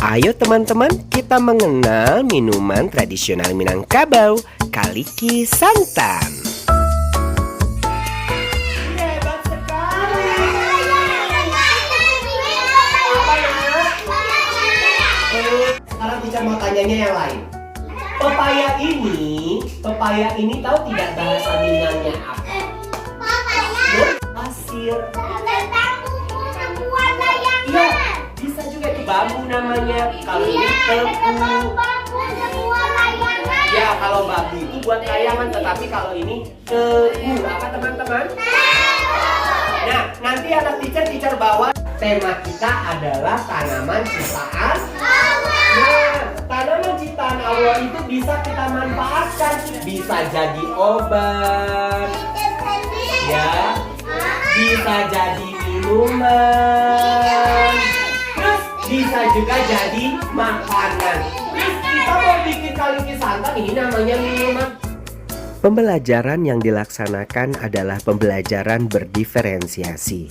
Ayo teman-teman, kita mengenal minuman tradisional Minangkabau, kaliki santan. Hebat sekali. Sekarang teacher mau tanyanya yang lain. Pepaya ini tahu tidak bahasa Minangnya apa? Pasir. Iya, bisa juga itu bambu namanya. Kalau ini tebu. Ya, kalau bambu itu buat layangan, tetapi kalau ini tebu. Apa teman-teman? Nah, nanti anak teacher bawa tema kita adalah tanaman ciptaan. Nah, tanaman ciptaan Allah itu bisa kita manfaatkan, bisa jadi obat, ya, bisa jadi minuman, terus bisa juga jadi makanan. Terus kita mau bikin kaliki santan, ini namanya minuman. Pembelajaran yang dilaksanakan adalah pembelajaran berdiferensiasi,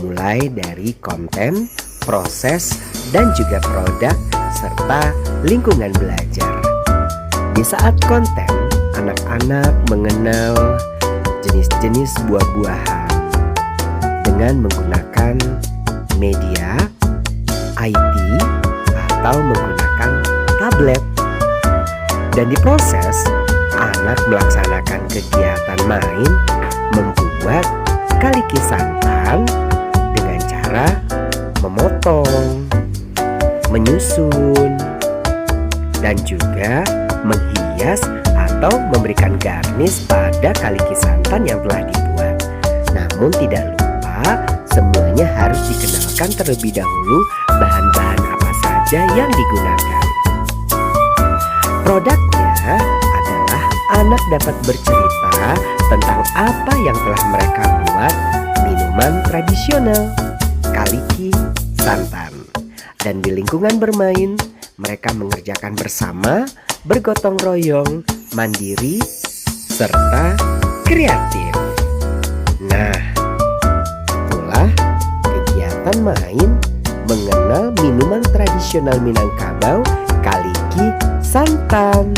mulai dari konten, proses, dan juga produk, serta lingkungan belajar. Di saat konten, anak-anak mengenal jenis-jenis buah-buahan dengan menggunakan media, IT, atau menggunakan tablet. Dan di proses, anak melaksanakan kegiatan main membuat kaliki santan dengan cara memotong, menyusun, dan juga menghias atau memberikan garnish pada kaliki santan yang telah dibuat. Namun tidak lupa, semuanya harus dikenalkan terlebih dahulu bahan-bahan apa saja yang digunakan. Produknya adalah anak dapat bercerita tentang apa yang telah mereka buat, minuman tradisional kaliki santan. Dan di lingkungan bermain, mereka mengerjakan bersama, bergotong royong, mandiri, serta kreatif. Nah, itulah kegiatan main mengenal minuman tradisional Minangkabau, kaliki santan.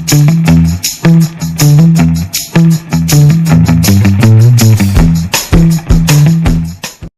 Bye.